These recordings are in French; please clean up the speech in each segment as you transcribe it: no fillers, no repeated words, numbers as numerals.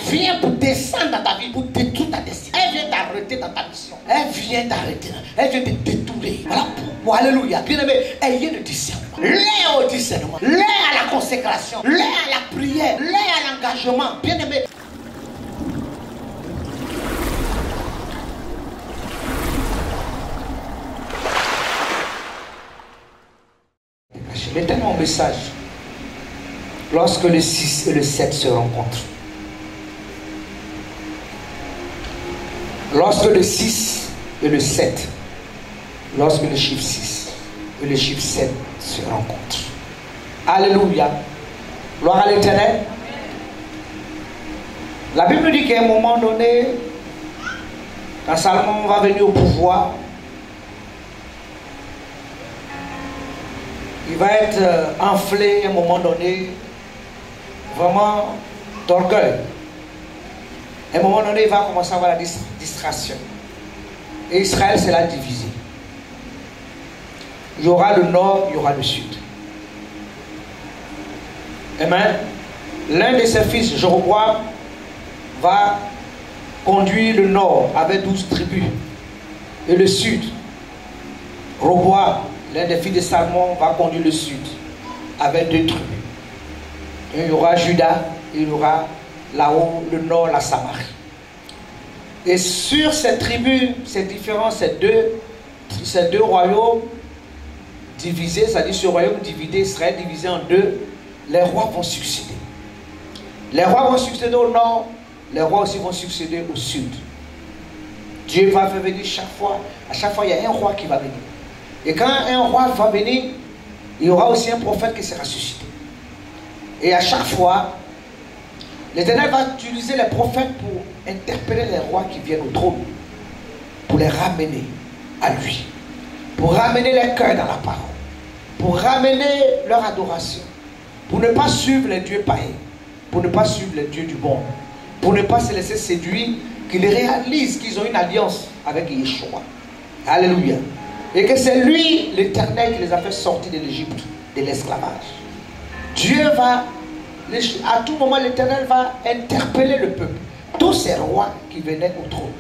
vient pour descendre dans ta vie, pour détruire ta destinée. Elle vient t'arrêter dans ta mission. Elle vient t'arrêter. Elle vient te détourner. Voilà pourquoi, alléluia. Bien aimé, ayez le discernement. L'air au discernement. L'air à la consécration. L'air à la prière. L'air à l'engagement. Bien aimé. Mettez mon message. Lorsque le 6 et le 7 se rencontrent. Lorsque le 6 et le 7, lorsque le chiffre 6 et le chiffre 7 se rencontrent. Alléluia. Gloire à l'Éternel. La Bible dit qu'à un moment donné, quand Salomon va venir au pouvoir, il va être enflé à un moment donné, vraiment d'orgueil. À un moment donné, il va commencer à avoir la distraction. Et Israël sera divisé. Il y aura le nord, il y aura le sud. Amen. L'un de ses fils, Jéroboam, va conduire le nord avec 12 tribus. Et le sud, Roboam, l'un des fils de Salomon, va conduire le sud avec 2 tribus. Et il y aura Juda, il y aura là-haut le nord, la Samarie. Et sur ces tribus, ces différents, ces deux royaumes divisés, c'est-à-dire ce royaume divisé, Israël divisé en deux, les rois vont succéder. Les rois vont succéder au nord, les rois aussi vont succéder au sud. Dieu va faire venir à chaque fois il y a un roi qui va venir. Et quand un roi va venir, il y aura aussi un prophète qui sera suscité. Et à chaque fois, l'Éternel va utiliser les prophètes pour interpeller les rois qui viennent au trône, pour les ramener à lui, pour ramener les cœurs dans la parole, pour ramener leur adoration, pour ne pas suivre les dieux païens, pour ne pas suivre les dieux du monde, pour ne pas se laisser séduire, qu'ils réalisent qu'ils ont une alliance avec Yeshua. Alléluia. Et que c'est lui, l'Éternel, qui les a fait sortir de l'Égypte, de l'esclavage. Dieu va, à tout moment, l'Éternel va interpeller le peuple. Tous ces rois qui venaient au trône.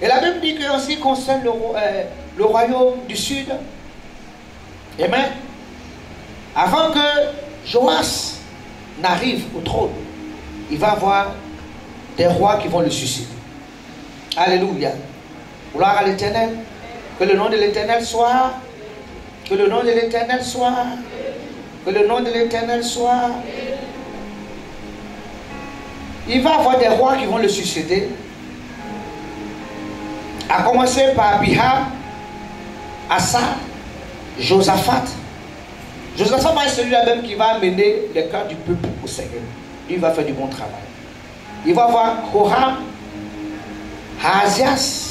Et la Bible dit qu'en ce qui concerne le royaume du sud, amen, avant que Joas n'arrive au trône, il va avoir des rois qui vont le succéder. Alléluia. Gloire à l'Éternel. Que le nom de l'Éternel soit. Que le nom de l'Éternel soit. Que le nom de l'Éternel soit. Il va avoir des rois qui vont le succéder. À commencer par Abiham, Asa, Josaphat. Josaphat va être celui-là même qui va amener le cœur du peuple au Seigneur. Lui va faire du bon travail. Il va avoir Joram, Ahazias.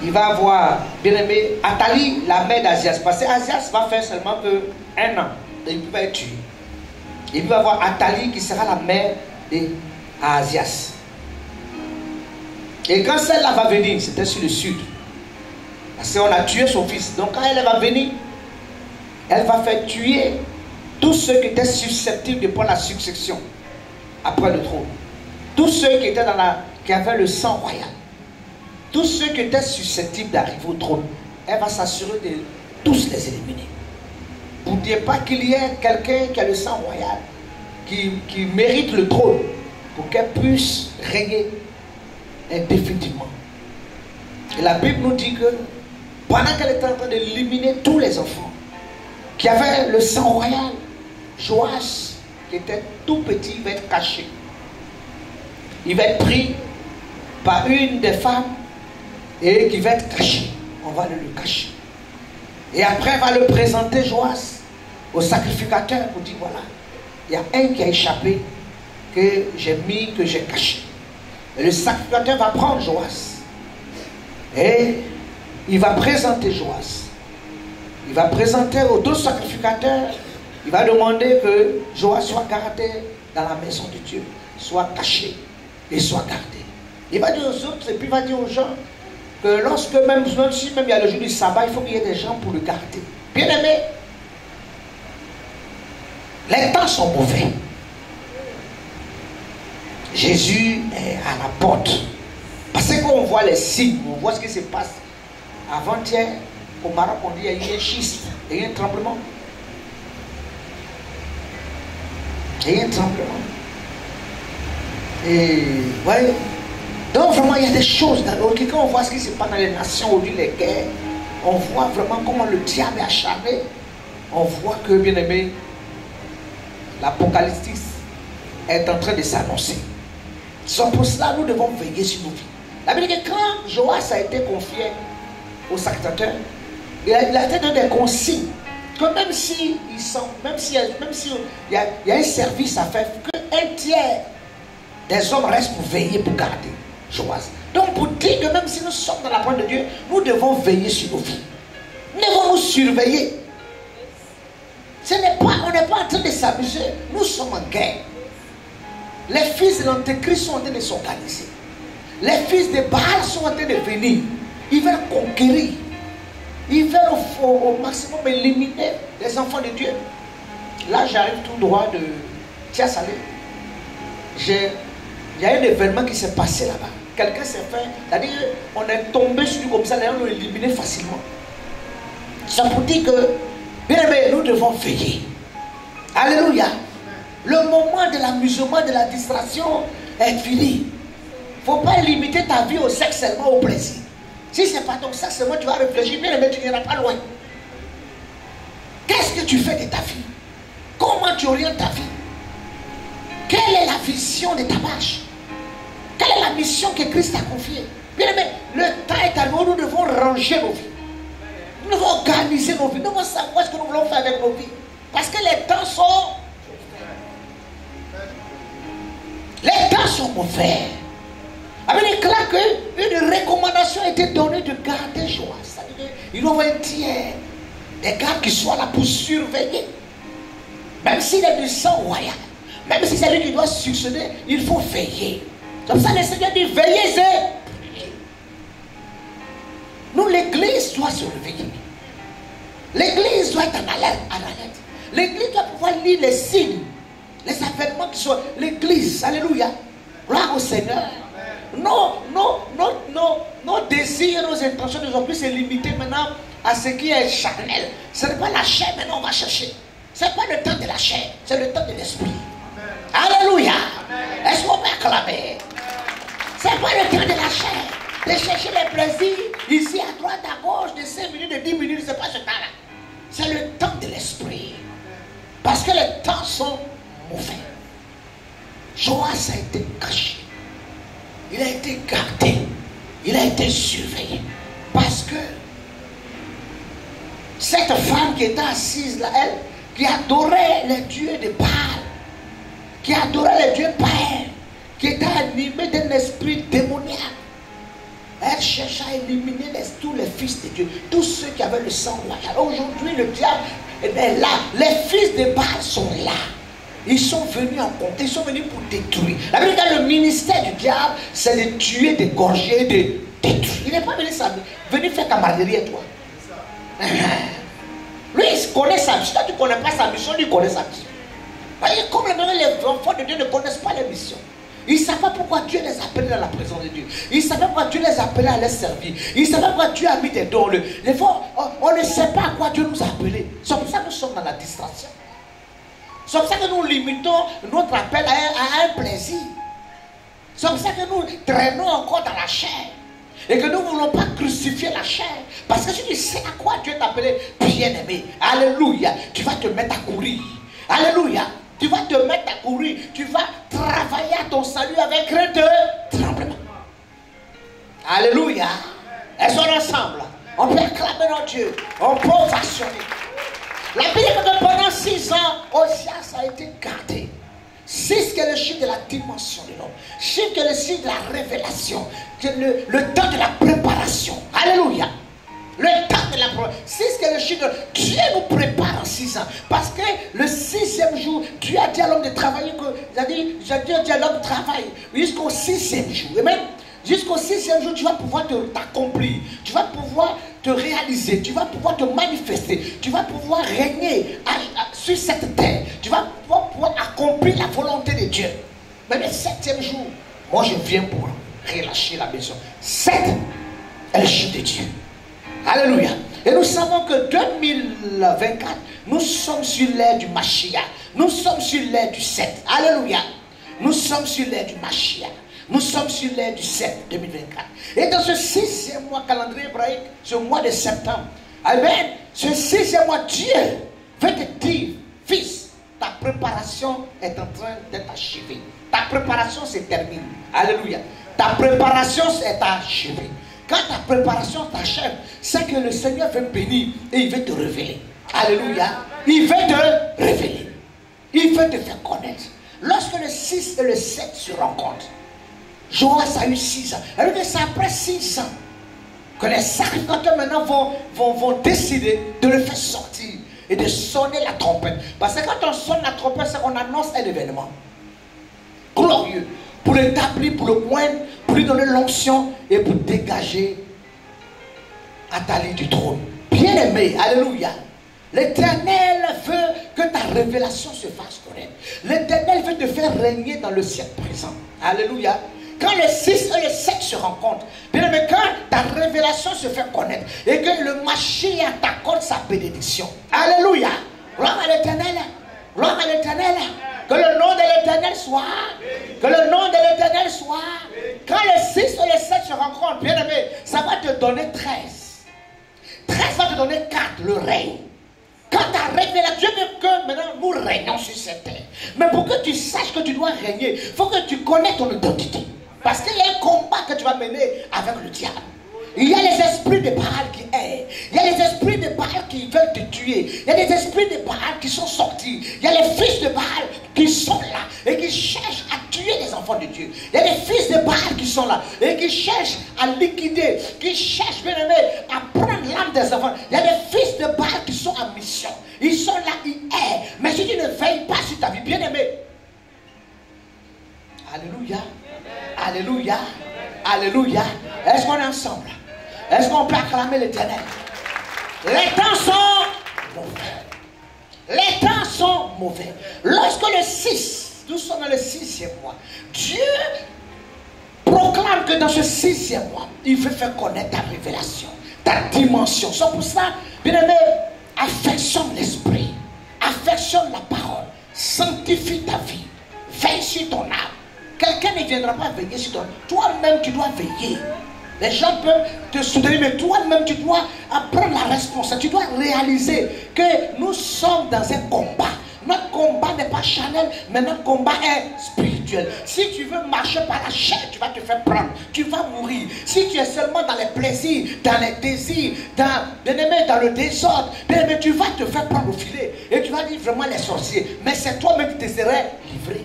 Il va avoir, bien aimé, Athalie, la mère d'Ahazias. Parce que Ahazias va faire seulement un an. Et il va être tué. Il va avoir Athalie qui sera la mère d'Ahazias. Et quand celle-là va venir, c'était sur le sud. Parce qu'on a tué son fils. Donc quand elle va venir, elle va faire tuer tous ceux qui étaient susceptibles de prendre la succession après le trône. Tous ceux qui étaient qui avaient le sang royal. Tous ceux qui étaient susceptibles d'arriver au trône. Elle va s'assurer de tous les éliminer. Pour ne dire pas qu'il y ait quelqu'un qui a le sang royal, qui mérite le trône, pour qu'elle puisse régner indéfiniment. Et la Bible nous dit que pendant qu'elle était en train d'éliminer tous les enfants qui avaient le sang royal, Joas, qui était tout petit, va être caché. Il va être pris par une des femmes et qui va être caché. On va le cacher. Et après, on va le présenter, Joas, au sacrificateur pour dire voilà, il y a un qui a échappé, que j'ai mis, que j'ai caché. Et le sacrificateur va prendre Joas. Et il va présenter Joas. Il va présenter aux deux sacrificateurs. Il va demander que Joas soit gardé dans la maison de Dieu, soit caché et soit gardé. Il va dire aux autres et puis il va dire aux gens que lorsque même si il y a le jour du sabbat, il faut qu'il y ait des gens pour le garder. Bien aimé, les temps sont mauvais. Jésus est à la porte. Parce qu'on voit les signes, on voit ce qui se passe. Avant-hier, au Maroc, on dit qu'il y a eu un schiste, il y a eu un tremblement. Il y a eu un tremblement. Et, voyez, donc vraiment, il y a des choses. Quand on voit ce qui se passe dans les nations, aujourd'hui, les guerres, on voit vraiment comment le diable est acharné. On voit que, bien aimé, l'Apocalypse est en train de s'annoncer. C'est pour cela que nous devons veiller sur nos vies. La Bible dit que quand Joas a été confié au sacrificateur, il a été donné des consignes que même s'il y a un service à faire, qu'un tiers des hommes restent pour veiller, pour garder Joas. Donc pour dire que même si nous sommes dans la parole de Dieu, nous devons veiller sur nos vies. Nous devons nous surveiller. On n'est pas en train de s'amuser. Nous sommes en guerre. Les fils de l'Antéchrist sont en train de s'organiser. Les fils de Baal sont en train de venir. Ils veulent conquérir. Ils veulent au maximum éliminer les enfants de Dieu. Là, j'arrive tout droit de Tia-Salé. Il y a un événement qui s'est passé là-bas. Quelqu'un s'est fait, c'est-à-dire on est tombé sur lui comme ça, les gens l'ont éliminé facilement. Ça pour dire que, bien aimé, nous devons veiller. Alléluia. Le moment de l'amusement, de la distraction est fini. Il ne faut pas limiter ta vie au sexe seulement, au plaisir. Si ce n'est pas ton sexe seulement, tu vas réfléchir, bien aimé, tu n'iras pas loin. Qu'est-ce que tu fais de ta vie? Comment tu orientes ta vie? Quelle est la vision de ta marche? Quelle est la mission que Christ a confiée? Bien aimé, le temps est à nous, nous devons ranger nos vies. Nous devons organiser nos vies. Nous devons savoir ce que nous voulons faire avec nos vies. Parce que les temps sont... Les temps sont mauvais. Il est clair qu'une recommandation a été donnée de garder joie. Il doit y avoir un tiers des gardes qui soient là pour surveiller. Même s'il est du sang royal, même si c'est lui qui doit succéder, il faut veiller. Comme ça, le Seigneur dit veillez et nous, l'église doit se réveiller. L'église doit être en alerte. L'église doit pouvoir lire les signes, les événements qui sont. L'église, alléluia, gloire au Seigneur. Nos désirs, nos intentions ne sont plus limiter maintenant à ce qui est charnel. Ce n'est pas la chair, maintenant on va chercher. Ce n'est pas le temps de la chair, c'est le temps de l'esprit. Alléluia. Est-ce qu'on peut acclamer? Ce n'est pas le temps de la chair, de chercher les plaisirs ici à droite, à gauche, de 5 minutes, de 10 minutes, ce n'est pas ce temps-là. C'est le temps de l'esprit. Parce que les temps sont mauvais. Joas a été caché. Il a été gardé. Il a été surveillé. Parce que cette femme qui était assise là, elle, qui adorait les dieux de Baal, qui adorait les dieux païens, qui était animée d'un esprit démoniaque, elle cherchait à éliminer tous les fils de Dieu, tous ceux qui avaient le sang royal. Aujourd'hui, le diable est là. Les fils de Baal sont là. Ils sont venus en compte, ils sont venus pour détruire. La Bible dit que le ministère du diable, c'est de tuer, d'égorger, de détruire. Il n'est pas venu venir faire camaraderie à toi. Lui, il connaît sa mission. Toi, tu ne connais pas sa mission, lui, il connaît sa mission. Voyez, comme les enfants de Dieu ne connaissent pas les missions. Ils ne savent pas pourquoi Dieu les appelait dans la présence de Dieu. Ils ne savent pas pourquoi Dieu les appelait à les servir. Ils ne savent pas pourquoi Dieu a mis des dons. Les fois, on ne sait pas à quoi Dieu nous a appelés. C'est pour ça que nous sommes dans la distraction. C'est pour ça que nous limitons notre appel à un plaisir. C'est pour ça que nous traînons encore dans la chair. Et que nous ne voulons pas crucifier la chair. Parce que si tu sais à quoi Dieu t'a appelé, bien-aimé, alléluia, tu vas te mettre à courir. Alléluia, tu vas te mettre à courir. Tu vas travailler à ton salut avec crainte de tremblement. Alléluia. Elles sont ensemble. On peut acclamer notre Dieu. On peut ovationner. La Bible dit que pendant 6 ans, Osias a été gardé. 6 qui est le chiffre de la dimension de l'homme. Chiffre qui est le chiffre de la révélation. Le temps de la préparation. Alléluia. Le temps de la préparation. 6 qui est le chiffre de... Dieu nous prépare en 6 ans. Parce que le 6e jour, Dieu a dit à l'homme de travailler. Dieu a dit à l'homme de travailler jusqu'au 6e jour. Et même jusqu'au 6e jour, tu vas pouvoir t'accomplir. Tu vas pouvoir te réaliser. Tu vas pouvoir te manifester. Tu vas pouvoir régner sur cette terre. Tu vas pouvoir accomplir la volonté de Dieu. Mais le 7e jour, moi je viens pour relâcher la maison. 7 est le chiffre de Dieu. Alléluia. Et nous savons que 2024, nous sommes sur l'ère du Mashiach. Nous sommes sur l'ère du 7. Alléluia. Nous sommes sur l'ère du Mashiach. Nous sommes sur l'ère du 7 2024. Et dans ce 6e mois calendrier hébraïque, ce mois de septembre, amen, ce 6e mois, Dieu veut te dire, fils, ta préparation est en train d'être achevée. Ta préparation se termine. Alléluia. Ta préparation est achevée. Quand ta préparation t'achève, c'est que le Seigneur veut bénir et il veut te révéler. Alléluia. Il veut te révéler. Il veut te faire connaître. Lorsque le 6 et le 7 se rencontrent, Joas a eu 6 ans. Alors que c'est après 6 ans que les sacrificateurs maintenant vont décider de le faire sortir et de sonner la trompette. Parce que quand on sonne la trompette, c'est qu'on annonce un événement glorieux pour l'établir, pour le moindre, pour lui donner l'onction et pour dégager Athalie du trône. Bien-aimé, alléluia. L'Éternel veut que ta révélation se fasse connaître. L'Éternel veut te faire régner dans le siècle présent. Alléluia. Quand le 6 et le 7 se rencontrent, bien aimé, quand ta révélation se fait connaître et que le Mashiach t'accorde sa bénédiction. Alléluia. Gloire à l'Éternel. Gloire à l'Éternel. Que le nom de l'Éternel soit. Que le nom de l'Éternel soit. Quand le 6 et le 7 se rencontrent, bien aimé, ça va te donner 13. 13 va te donner 4, le règne. Quand ta révélation, Dieu veut que maintenant nous régnons sur cette terre. Mais pour que tu saches que tu dois régner, il faut que tu connais ton identité. Parce qu'il y a un combat que tu vas mener avec le diable. Il y a les esprits de Baal qui aident. Il y a les esprits de Baal qui veulent te tuer. Il y a les esprits de Baal qui sont sortis. Il y a les fils de Baal qui sont là et qui cherchent à tuer les enfants de Dieu. Il y a les fils de Baal qui sont là et qui cherchent à liquider, qui cherchent, bien aimé, à prendre l'âme des enfants. Il y a des fils de Baal qui sont en mission. Ils sont là, ils aident. Mais si tu ne veilles pas sur ta vie, bien aimé. Alléluia. Alléluia. Alléluia. Est-ce qu'on est ensemble? Est-ce qu'on peut acclamer l'Éternel? Les temps sont mauvais. Les temps sont mauvais. Lorsque le 6, nous sommes dans le 6e mois, Dieu proclame que dans ce 6e mois, il veut faire connaître ta révélation, ta dimension. C'est pour ça, bien aimé, affectionne l'esprit, affectionne la parole, sanctifie ta vie, veille sur ton âme. Quelqu'un ne viendra pas veiller sur toi. Toi-même, tu dois veiller. Les gens peuvent te soutenir, mais toi-même, tu dois prendre la responsabilité. Tu dois réaliser que nous sommes dans un combat. Notre combat n'est pas charnel, mais notre combat est spirituel. Si tu veux marcher par la chair, tu vas te faire prendre. Tu vas mourir. Si tu es seulement dans les plaisirs, dans les désirs, dans le désordre, tu vas te faire prendre au filet. Et tu vas dire vraiment les sorciers. Mais c'est toi-même qui te serais livré.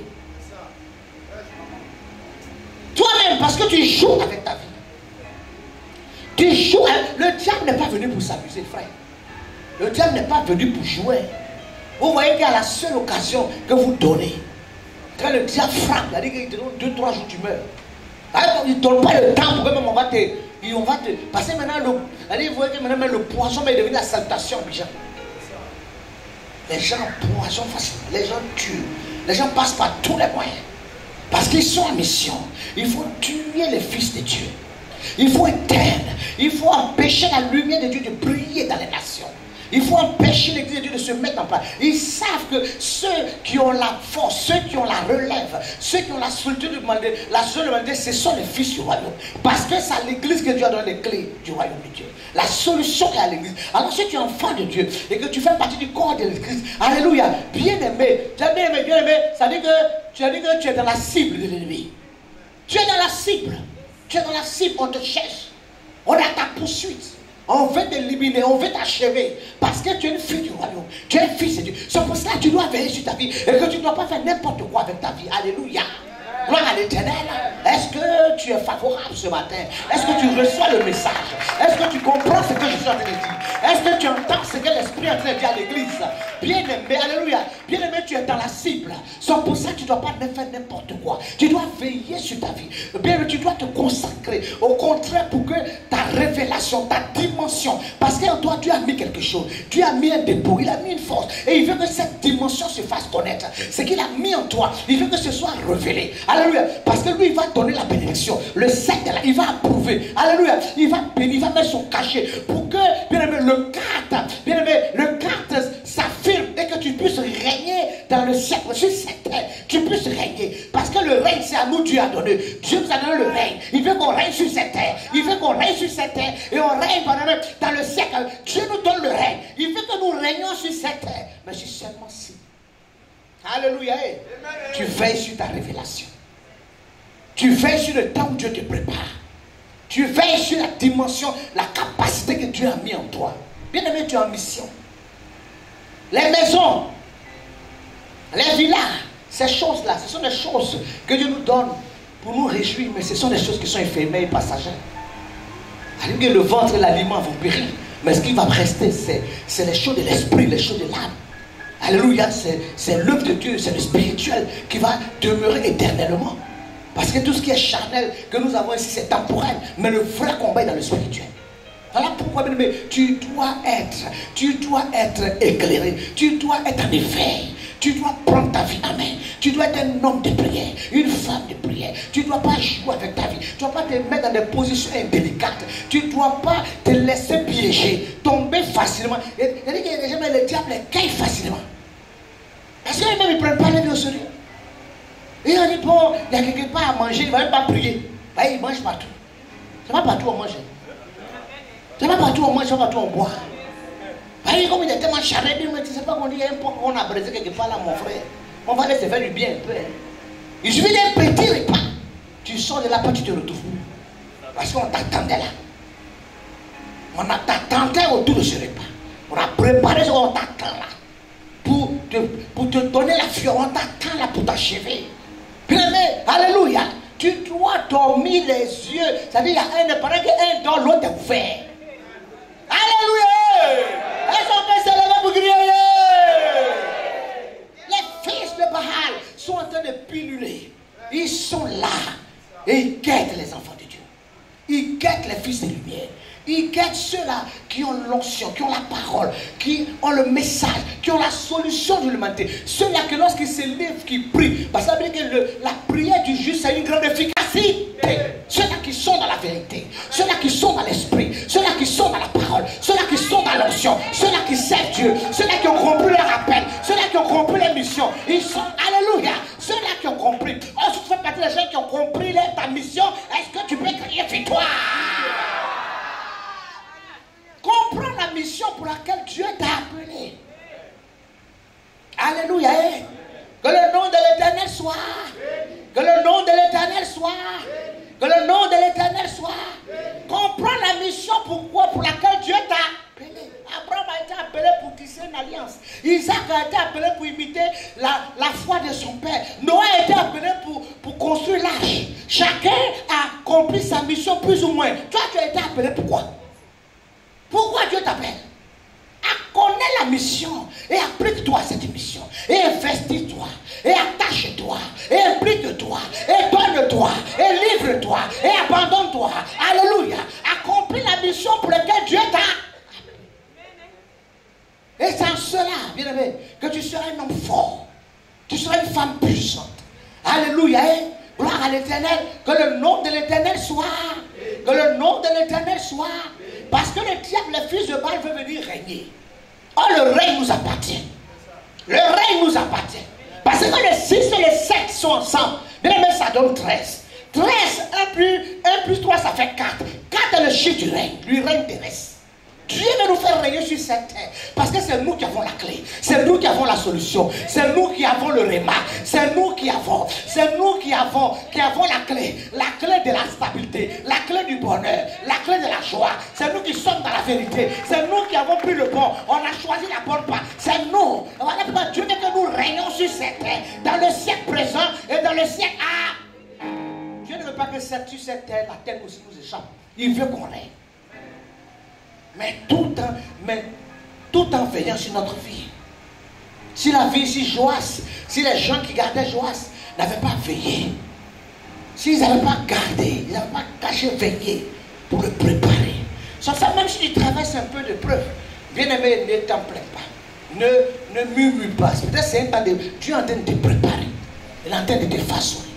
Toi-même, parce que tu joues avec ta vie. Tu joues. Le diable n'est pas venu pour s'amuser, frère. Le diable n'est pas venu pour jouer. Vous voyez qu'à la seule occasion que vous donnez, quand le diable frappe, il a dit qu'il te donne 2-3 jours, tu meurs. Alors, il ne donne pas le temps pour que même on va te. Parce que maintenant, vous voyez que maintenant, le poison est devenu la salutation déjà. Les gens poisonnent facilement, les gens tuent, les gens passent par tous les moyens. Parce qu'ils sont en mission. Il faut tuer les fils de Dieu. Il faut éteindre. Il faut empêcher la lumière de Dieu de briller dans les nations. Il faut empêcher l'Église de Dieu de se mettre en place. Ils savent que ceux qui ont la force, ceux qui ont la relève, ceux qui ont la solitude de demander, la seule demandée, ce sont les fils du royaume. Parce que c'est à l'Église que Dieu a donné les clés du royaume de Dieu. La solution est à l'Église. Alors si tu es enfant de Dieu et que tu fais partie du corps de l'Église, alléluia, bien-aimé, ça dit que tu es dans la cible de l'ennemi. Tu es dans la cible. Tu es dans la cible, on te cherche. On a ta poursuite. On veut t'éliminer, on veut t'achever. Parce que tu es une fille du royaume. Tu es un fils de Dieu. C'est pour cela que tu dois veiller sur ta vie. Et que tu ne dois pas faire n'importe quoi avec ta vie. Alléluia. Gloire à l'Éternel. Est-ce que tu es favorable ce matin? Est-ce que tu reçois le message? Est-ce que tu comprends ce que je suis en train de dire? Est-ce que tu entends ce que l'Esprit est en train de dire à l'église? Bien-aimé, alléluia. Bien-aimé, tu es dans la cible. C'est pour ça que tu ne dois pas faire n'importe quoi. Tu dois veiller sur ta vie. Bien-aimé, tu dois te consacrer. Au contraire, pour que ta révélation, ta dimension, parce qu'en toi, Dieu a mis quelque chose. Dieu a mis un dépôt, il a mis une force. Et il veut que cette dimension se fasse connaître. Ce qu'il a mis en toi, il veut que ce soit révélé. Alléluia. Parce que lui, il va donner la bénédiction. Le sceptre, il va approuver. Alléluia. Il va bénir, il va mettre son cachet pour que, bien aimé, le cadre s'affirme et que tu puisses régner dans le siècle sur cette terre. Tu puisses régner. Parce que le règne, c'est à nous Dieu a donné. Dieu nous a donné le règne. Il veut qu'on règne sur cette terre. Il veut qu'on règne sur cette terre. Et on règne dans le siècle. Dieu nous donne le règne. Il veut que nous régnons sur cette terre. Mais c'est seulement si. Alléluia. Tu veilles sur ta révélation. Tu veilles sur le temps où Dieu te prépare. Tu veilles sur la dimension, la capacité que Dieu a mis en toi. Bien aimé, tu es en mission. Les maisons, les villas, ces choses-là, ce sont des choses que Dieu nous donne pour nous réjouir, mais ce sont des choses qui sont éphémères et passagères. Le ventre et l'aliment vont périr, mais ce qui va rester, c'est les choses de l'esprit, les choses de l'âme. Alléluia, c'est l'œuvre de Dieu, c'est le spirituel qui va demeurer éternellement. Parce que tout ce qui est charnel que nous avons ici, c'est temporel, mais le vrai combat est dans le spirituel. Voilà pourquoi, bien aimé, tu dois être éclairé, tu dois être en éveil, tu dois prendre ta vie en main, tu dois être un homme de prière, une femme de prière, tu ne dois pas jouer avec ta vie, tu ne dois pas te mettre dans des positions indélicates, tu ne dois pas te laisser piéger, tomber facilement. Il dit que les gens, le diable les caille facilement. Est-ce qu'ils ne prennent pas les vie au sérieux? Et on dit, bon, il y a quelque part à manger, il ne va même pas prier. Bah, il mange partout. C'est pas partout on mange. C'est pas partout on mange, c'est pas partout on boit. Bah, comme il est tellement charré, tu ne sais pas qu'on dit, on a brisé quelque part là, mon frère. On va laisser faire du bien un peu. Il suffit d'un petit repas. Tu sors de là, tu te retrouves. Parce qu'on t'attendait là. On t'attendait autour de ce repas. On a préparé ce qu'on t'attend là. Pour te donner la fière, on t'attend là pour t'achever. Bien-aimé, alléluia. Tu dois dormir les yeux. C'est-à-dire, il y a un, pendant qu'un dort, l'autre est ouvert. Alléluia. Est-ce qu'on peut se lever pour crier? Les fils de Baal sont en train de piluler. Ils sont là. Et ils guettent les enfants de Dieu. Ils guettent les fils de lumière. Ils guettent ceux-là qui ont l'onction, qui ont la parole, qui ont le message, qui ont la solution de l'humanité. Ceux-là que lorsqu'ils se lèvent, qui prient. Parce que ça veut dire que la prière du juste a une grande efficacité. Ceux-là qui sont dans la vérité, ceux-là qui sont dans l'esprit, ceux-là qui sont dans la parole, ceux-là qui sont dans l'onction, ceux-là qui servent Dieu, ceux-là qui ont compris leur appel, ceux-là qui ont compris leur mission. Ils sont, alléluia, ceux-là qui ont compris. Oh, si tu fais partie des gens qui ont compris ta mission, est-ce que tu peux crier victoire? Comprends la mission pour laquelle Dieu t'a appelé. Alléluia. Que le nom de l'Éternel soit. Que le nom de l'Éternel soit. Que le nom de l'Éternel soit. Comprends la mission pour laquelle Dieu t'a appelé. Abraham a été appelé pour tisser une alliance. Isaac a été appelé pour imiter la foi de son père. Noé a été appelé pour construire l'arche. Chacun a accompli sa mission plus ou moins. Toi, tu as été appelé pourquoi? Pourquoi Dieu t'appelle? Connais la mission et applique-toi à cette mission. Et investis-toi. Et attache-toi. Et implique-toi. Et donne-toi. Et livre-toi. Et abandonne-toi. Alléluia. Accomplis la mission pour laquelle Dieu t'a appelé. Et c'est en cela, bien aimé, que tu seras un homme fort. Tu seras une femme puissante. Alléluia. Gloire à l'Éternel. Que le nom de l'Éternel soit. Que le nom de l'Éternel soit. Parce que le diable, le fils de Baal, veut venir régner. Oh, le règne nous appartient. Le règne nous appartient. Parce que les 6 et les 7 sont ensemble. Bien aimé, ça donne 13. 13, 1 plus 3, ça fait 4. 4 est le chiffre du règne. Du règne terrestre. Dieu veut nous faire régner sur cette terre. Parce que c'est nous qui avons la clé. C'est nous qui avons la solution. C'est nous qui avons le réma. C'est nous qui avons. C'est nous qui avons la clé. La clé de la stabilité. La clé du bonheur. La clé de la joie. C'est nous qui sommes dans la vérité. C'est nous qui avons pris le bon. On a choisi la bonne part. C'est nous. Voilà pourquoi Dieu veut que nous régnons sur cette terre. Dans le siècle présent et dans le siècle à. Dieu ne veut pas que sur cette terre, la terre aussi nous échappe. Il veut qu'on règne. mais tout en veillant sur notre vie. Si la vie, si Joas, si les gens qui gardaient Joas n'avaient pas veillé, s'ils n'avaient pas gardé, ils n'avaient pas caché, veillé pour le préparer. Sans ça, même si tu traverses un peu de preuve, bien-aimé, ne t'en plains pas. Ne murmure pas. Peut-être c'est un temps de... Dieu est en train de te préparer. Il est en train de te façonner.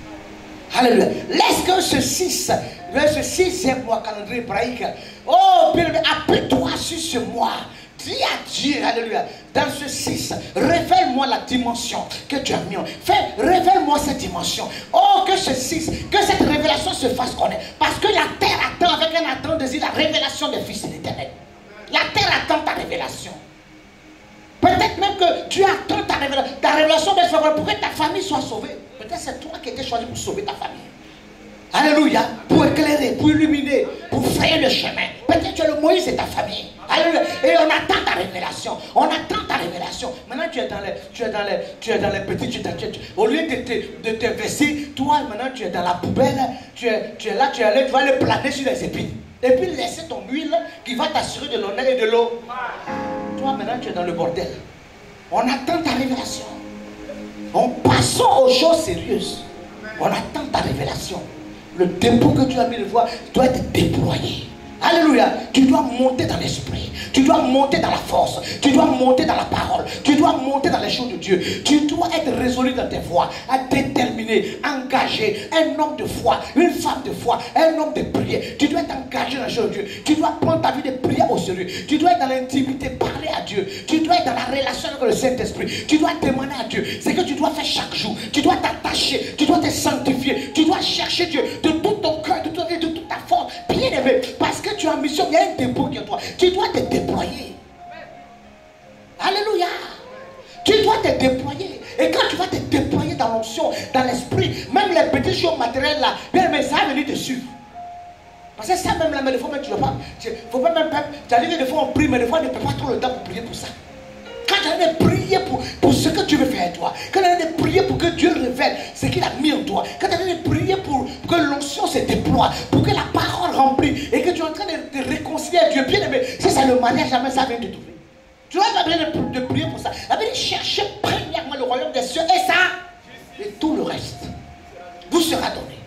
Alléluia. Laisse que ce 6e mois calendrier hébraïque. Oh, bien-aimé, appuie-toi sur ce mois. Dis à Dieu, alléluia, dans ce 6, révèle-moi la dimension que tu as mis. Révèle-moi cette dimension. Oh, que ce 6, que cette révélation se fasse connaître. Parce que la terre attend avec un attend désir la révélation des fils de l'Éternel. La terre attend ta révélation. Peut-être même que Dieu attend ta révélation pour que ta famille soit sauvée. Peut-être c'est toi qui étais choisi pour sauver ta famille. Alléluia, pour éclairer, pour illuminer, pour frayer le chemin. Peut-être tu es le Moïse de ta famille. Alléluia. Et on attend ta révélation. On attend ta révélation. Maintenant tu es dans les petits, au lieu de te verser, toi maintenant tu es dans la poubelle, tu es là, tu vas le planer sur les épines. Et puis laisser ton huile qui va t'assurer de l'honneur et de l'eau. Toi maintenant tu es dans le bordel. On attend ta révélation. Passons aux choses sérieuses. On attend ta révélation. Le dépôt que tu as mis de voix doit être déployé. Alléluia. Tu dois monter dans l'esprit. Tu dois monter dans la force. Tu dois monter dans la parole. Tu dois monter dans les choses de Dieu. Tu dois être résolu dans tes voies, déterminé, engagé. Un homme de foi, une femme de foi, un homme de prière. Tu dois être engagé dans les choses de Dieu. Tu dois prendre ta vie de prière au sérieux. Tu dois être dans l'intimité, parler à Dieu. Tu dois être dans la relation avec le Saint-Esprit. Tu dois demander à Dieu. C'est que tu dois faire chaque jour. Tu dois t'attacher. Tu dois te sanctifier. Tu dois chercher Dieu de tout ton cœur, de toute ta force. Bien aimé. Parce que tu as en mission, il y a un dépôt qui est toi. Tu dois te déployer. Alléluia. Tu dois te déployer. Et quand tu vas te déployer dans l'onction, dans l'esprit, même les petites choses matérielles là, bien mais ça va venir te suivre. Parce que ça même là, mais des fois même tu ne vas pas. Faut pas même pas. Tu as dit que des fois on prie, mais des fois on ne peut pas trop le temps pour prier pour ça. Quand tu as de prier pour ce que tu veux faire toi, quand tu as de prier pour que Dieu révèle ce qu'il a mis en toi, quand tu as de prier pour que l'onction se déploie, pour que la parole remplit et que tu es en train de réconcilier Dieu, bien aimé, si c'est le mariage, jamais ça vient de trouver. Tu n'as pas besoin de prier pour ça. La Bible dit chercher premièrement le royaume des cieux et ça, et tout le reste vous sera donné.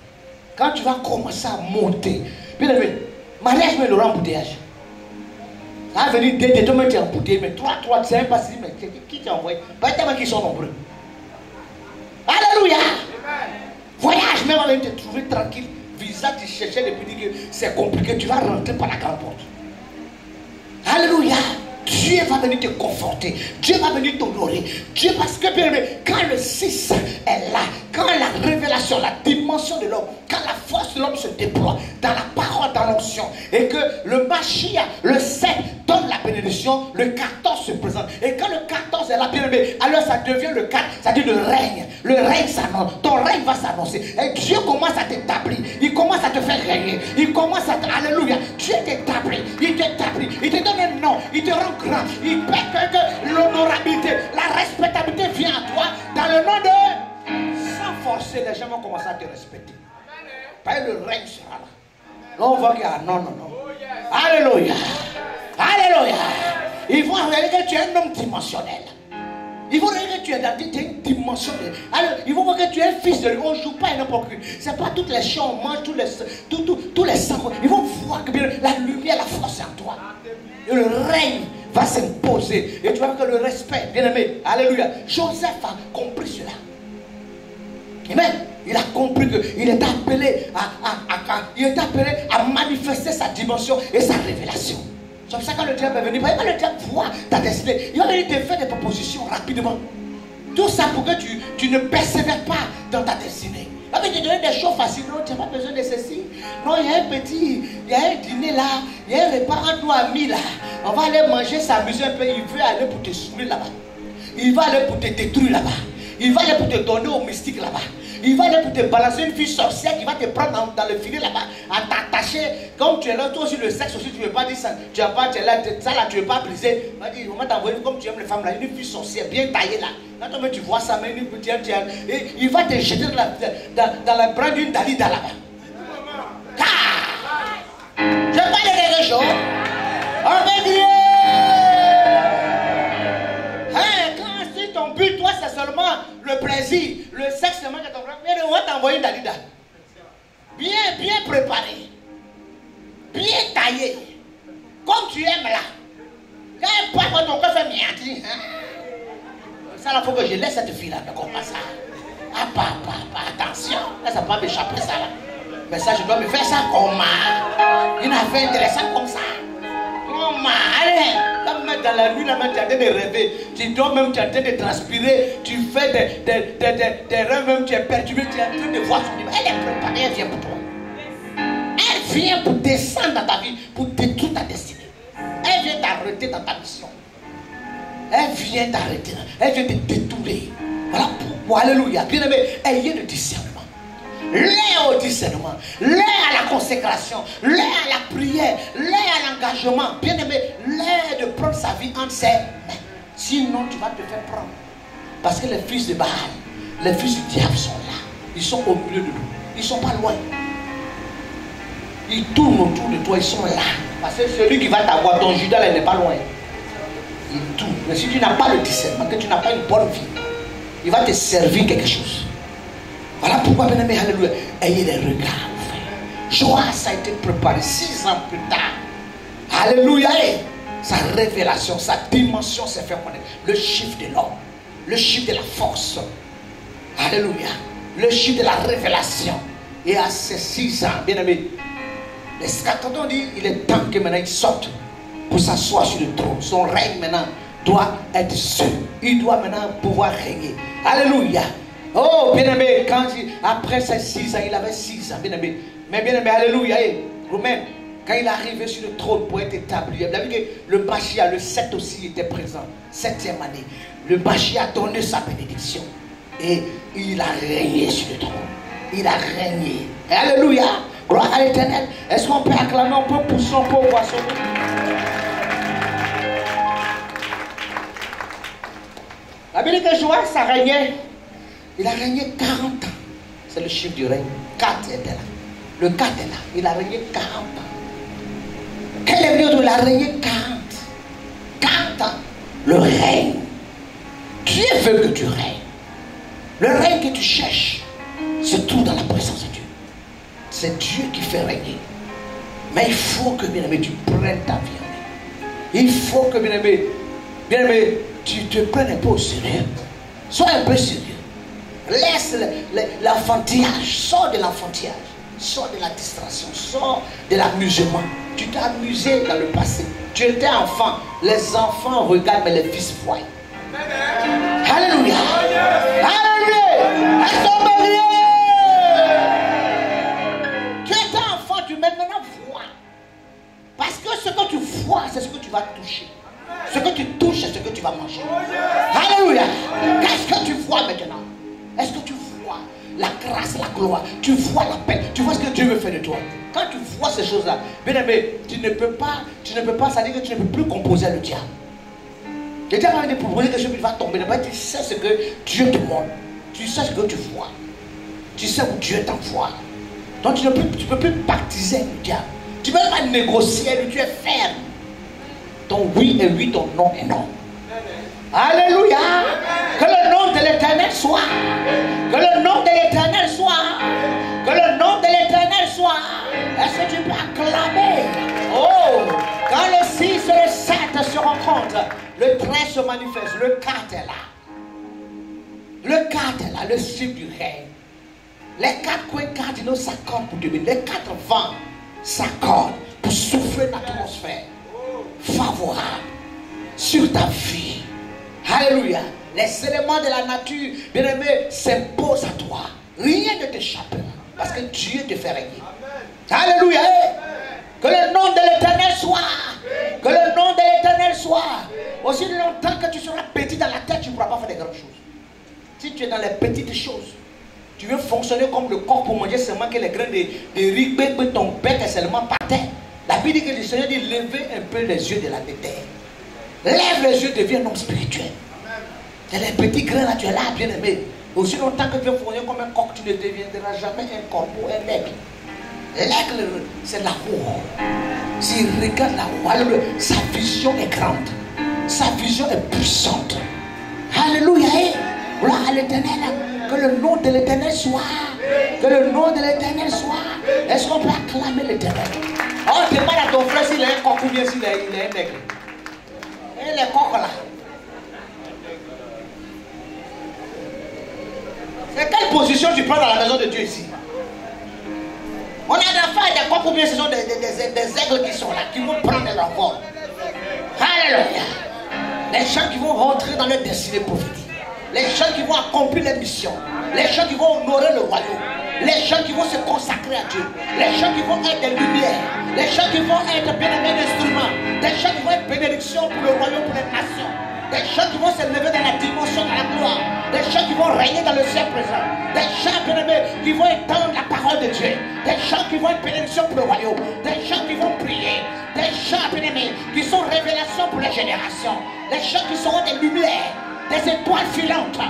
Quand tu vas commencer à monter, bien aimé, mariage mais le embouteillage. Ça va venir dès demain tu es embouteillé, mais toi, tu ne sais pas si, mais qui t'a envoyé? Pas tellement qu'ils sont nombreux. Alléluia. Voyage même avec te trouver tranquille. Visa, tu cherchais depuis que c'est compliqué, tu vas rentrer par la grande porte. Alléluia. Dieu va venir te conforter. Dieu va venir t'honorer. Dieu, parce que bien aimé, quand le 6 est là, quand la révélation, la dimension de l'homme, quand la force de l'homme se déploie dans la parole, dans l'onction, et que le Mashiach, le 7, donne la bénédiction, le 14 se présente. Et quand le 14 est là, bien aimé, alors ça devient le 4, ça dit le règne. Le règne s'annonce. Ton règne va s'annoncer. Et Dieu commence à t'établir. Il commence à te faire régner. Il commence à alléluia. Dieu t'établit. Il t'établit. Il te donne un nom. Il te rend grand. Il fait que l'honorabilité, la respectabilité vient à toi dans le nom de... Sans forcer, les gens vont commencer à te respecter. Parce que le règne sera là. Non, on va dire, non. Alléluia. Alléluia. Ils vont regarder que tu es un homme dimensionnel. Ils vont regarder que tu es dans une dimension. Alors, ils vont voir que tu es un fils de lui. On ne joue pas à n'importe qui. Ce n'est pas toutes les choses, on mange tous les sangs. Ils vont voir que la lumière, la force est en toi. Et le règne va s'imposer. Et tu vois que le respect, bien aimé, alléluia. Joseph a compris cela. Amen. Il a compris qu'il est appelé à manifester sa dimension et sa révélation. C'est pour ça que quand le diable est venu, il va le diable voir ta destinée. Il va venir te faire des propositions rapidement. Tout ça pour que tu ne persévères pas dans ta destinée. Il va te donner des choses faciles. Non, tu n'as pas besoin de ceci. Non, il y a un dîner là, il y a un repas entre nous amis là. On va aller manger, s'amuser un peu. Il veut aller pour te saouler là-bas. Il va aller pour te détruire là-bas. Il va aller pour te donner au mystique là-bas. Il va aller pour te balancer une fille sorcière qui va te prendre dans le filet là-bas, à t'attacher. Comme tu es là, toi aussi le sexe aussi, tu ne veux pas dire ça. Tu n'as pas, tu es là, ça là, tu ne veux pas briser. On va dire, on va t'envoyer comme tu aimes les femmes là, une fille sorcière bien taillée là. Là, toi, tu vois ça, mais une petite, et il va te jeter dans la bras d'une Dalida là-bas. Ah! Je parle de quelque chose. On va crier. Hein, quand si ton but, toi, c'est seulement le plaisir, le sexe seulement que ton frère, on va t'envoyer une Dalida. Bien préparé. Bien taillé. Comme tu aimes là. Quand pas ton cœur fait miati. Ça, il faut que je laisse cette fille-là, ne comprends pas ça. Ah, pas, attention. Là, ça va m'échapper ça là. Mais ça, je dois me faire ça comment? Une affaire intéressante comme ça. Comment? Allez, comme dans la nuit, là, tu es en train de rêver. Tu dors même, tu es en train de transpirer. Tu fais des rêves même, tu es perturbé. Tu es en train de voir son niveau. Elle est préparée, elle vient pour toi. Elle vient pour descendre dans ta vie, pour détruire ta destinée. Elle vient t'arrêter dans ta mission. Elle vient t'arrêter. Elle vient te détourner. Voilà pourquoi, alléluia. Bien aimé, ayez le discernement. L'air au discernement, l'air à la consécration, l'air à la prière, l'air à l'engagement. Bien aimé, l'air de prendre sa vie entre ses mains. Sinon, tu vas te faire prendre. Parce que les fils de Baal, les fils du diable sont là. Ils sont au milieu de nous. Ils ne sont pas loin. Ils tournent autour de toi, ils sont là. Parce que celui qui va t'avoir, ton Judas, il n'est pas loin. Il tourne. Mais si tu n'as pas le discernement, que tu n'as pas une bonne vie, il va te servir quelque chose. Voilà pourquoi, bien aimé, alléluia, ayez les regards. Joas a été préparé 6 ans plus tard. Alléluia. Sa révélation, sa dimension s'est fait connaître. Le chiffre de l'homme, le chiffre de la force. Alléluia. Le chiffre de la révélation. Et à ces 6 ans, bien aimé, les scatons dit il est temps que maintenant il sorte pour s'asseoir sur le trône. Son règne maintenant doit être sûr. Il doit maintenant pouvoir régner. Alléluia. Oh, bien-aimé, après ces 6 ans, il avait 6 ans, bien-aimé. Mais bien-aimé, alléluia. Romain, quand il est arrivé sur le trône pour être établi, vous avez vu que le Machia, le 7 aussi était présent. 7e année. Le Machia a donné sa bénédiction. Et il a régné sur le trône. Il a régné. Et alléluia. Gloire à l'Éternel. Est-ce qu'on peut acclamer, on peut pousser, on peut voir son nom? La Bible dit que Joas a régné. Il a régné 40 ans. C'est le chiffre du règne. 4 était là. Le 4 est là. Il a régné 40 ans. Quel est le Il a régné 40. 40 ans. Le règne. Dieu veut que tu règnes. Le règne que tu cherches se trouve dans la présence de Dieu. C'est Dieu qui fait régner. Mais il faut que, bien aimé, tu prennes ta vie en main. Il faut que, bien aimé, tu te prennes un peu au sérieux. Sois un peu sérieux. Laisse l'enfantillage. Sors de l'enfantillage. Sors de la distraction. Sors de l'amusement. Tu t'es amusé dans le passé. Tu étais enfant. Les enfants regardent, mais les fils voient. Alléluia. Alléluia. Tu étais enfant, tu maintenant vois. Parce que ce que tu vois, c'est ce que tu vas toucher. Ce que tu touches, c'est ce que tu vas manger. Alléluia. Qu'est-ce que tu vois maintenant? Est-ce que tu vois la grâce, la gloire? Tu vois la paix? Tu vois ce que Dieu veut faire de toi? Quand tu vois ces choses-là, bien aimé, tu ne peux pas, ça dit que tu ne peux plus composer le diable. Le diable va te proposer quelque chose qui va tomber. Tu sais ce que Dieu te montre. Tu sais ce que tu vois. Tu sais où Dieu t'envoie. Donc tu ne peux plus baptiser le diable. Tu ne peux pas négocier avec lui, tu es ferme. Ton oui est oui, ton non est non. Alléluia. Que le nom de l'Éternel soit. Que le nom de l'Éternel soit. Que le nom de l'Éternel soit. Est-ce que tu peux acclamer? Oh, quand le 6 et le 7 se rencontrent, le 13 se manifeste, le 4 est là. Le 4 est là, le chiffre du règne. Les 4 coins cardinaux s'accordent pour devenir. Les 4 vents s'accordent pour souffler une atmosphère favorable sur ta vie. Alléluia. Les éléments de la nature, bien aimé, s'imposent à toi. Rien ne t'échappera. Parce que Dieu te fait régner. Alléluia. Que le nom de l'Éternel soit. Que le nom de l'Éternel soit. Aussi longtemps que tu seras petit dans la tête, tu ne pourras pas faire de grandes choses. Si tu es dans les petites choses, tu veux fonctionner comme le corps pour manger seulement que les grains de riz, que ton bec est seulement par terre. La Bible dit que le Seigneur dit levez un peu les yeux de la terre. Lève les yeux, deviens un homme spirituel. C'est les petits grains là, tu es là, bien aimé. Aussi longtemps que tu veux fonctionner comme un coq, tu ne deviendras jamais un corbeau, un aigle. L'aigle, c'est là-haut. S'il regarde là-haut, alléluia, sa vision est grande. Sa vision est puissante. Alléluia. Gloire à l'Éternel. Que le nom de l'Éternel soit. Que le nom de l'Éternel soit. Est-ce qu'on peut acclamer l'Éternel? Oh, demande à ton frère s'il a un coq ou bien s'il a un aigle. Et les coqs là. C'est quelle position tu prends dans la maison de Dieu ici? On a affaire des coqs ou bien ce sont des aigles qui sont là, qui vont prendre leur vol. Alléluia. Les gens qui vont rentrer dans leur destinée prophétique. Les gens qui vont accomplir leur mission. Les gens qui vont honorer le royaume. Les gens qui vont se consacrer à Dieu. Les gens qui vont être des lumières. Les gens qui vont être bien-aimés d'instruments. Des gens qui vont être bénédiction pour le royaume, pour les nations. Des gens qui vont se lever dans la dimension de la gloire. Des gens qui vont régner dans le ciel présent. Des gens bien-aimés qui vont étendre la parole de Dieu. Des gens qui vont être bénédiction pour le royaume. Des gens qui vont prier. Des gens bien-aimés qui sont révélations pour les générations. Des gens qui seront des lumières. Des étoiles filantes.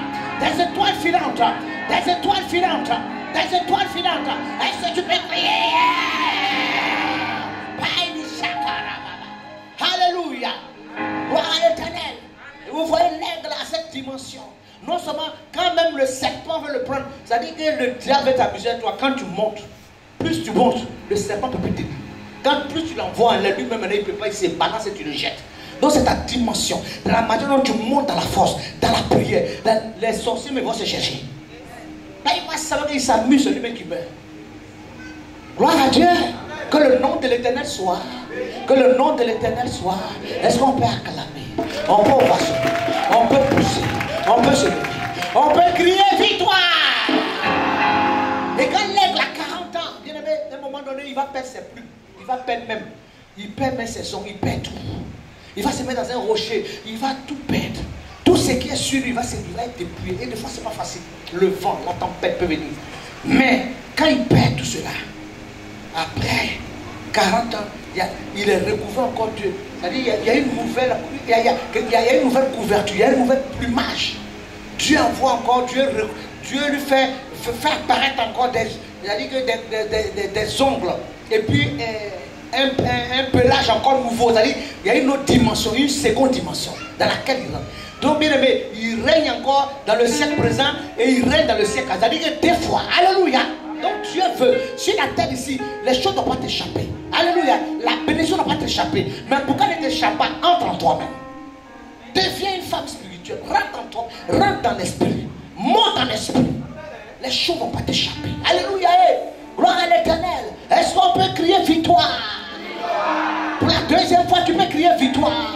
Des étoiles filantes. Des étoiles filantes. Des étoiles filantes. Est-ce que tu peux crier? Alléluia. Gloire à l'Éternel. Vous voyez l'aigle à cette dimension. Non seulement quand même le serpent veut le prendre, ça dit que le diable veut t'amuser à toi. Quand tu montes, plus tu montes, le serpent peut plus t'aider. Quand plus tu l'envoies en l'air, lui-même il ne peut pas, il se balance et tu le jettes. Donc c'est ta dimension. Dans la manière dont tu montes dans la force, dans la prière, les sorciers vont se chercher. Là il va savoir qu'il s'amuse, celui-même qui meurt. Gloire à Dieu. Que le nom de l'Éternel soit. Que le nom de l'Éternel soit. Est-ce qu'on peut acclamer? On peut ovationner. On peut pousser. On peut se lever. On peut crier victoire. Et quand l'aigle a 40 ans, bien aimé, à un moment donné, il va perdre ses plumes. Il va perdre même. Il perd même ses sons. Il perd tout. Il va se mettre dans un rocher. Il va tout perdre. Tout ce qui est sur lui, il va être dépouillé. Et des fois, ce n'est pas facile. Le vent, la tempête peut venir. Mais quand il perd tout cela, après 40 ans, il est recouvert encore Dieu. C'est-à-dire il y a une nouvelle, il y a une nouvelle couverture, il y a une nouvelle plumage. Dieu envoie encore, Dieu lui fait apparaître encore des ongles. Et puis un pelage encore nouveau. C'est-à-dire il y a une autre dimension, une seconde dimension dans laquelle il rentre. Donc bien aimé, il règne encore dans le siècle présent et il règne dans le siècle. C'est-à-dire que des fois, alléluia. Donc Dieu veut, sur la terre ici, les choses ne vont pas t'échapper. Alléluia, la bénédiction ne va pas t'échapper. Mais pourquoi ne t'échappe pas? Entre en toi-même. Deviens une femme spirituelle. Rentre en toi, rentre dans l'esprit. Monte en esprit. Les choses ne vont pas t'échapper. Alléluia, gloire à l'Éternel. Est-ce qu'on peut crier victoire? Pour la deuxième fois, tu peux crier victoire.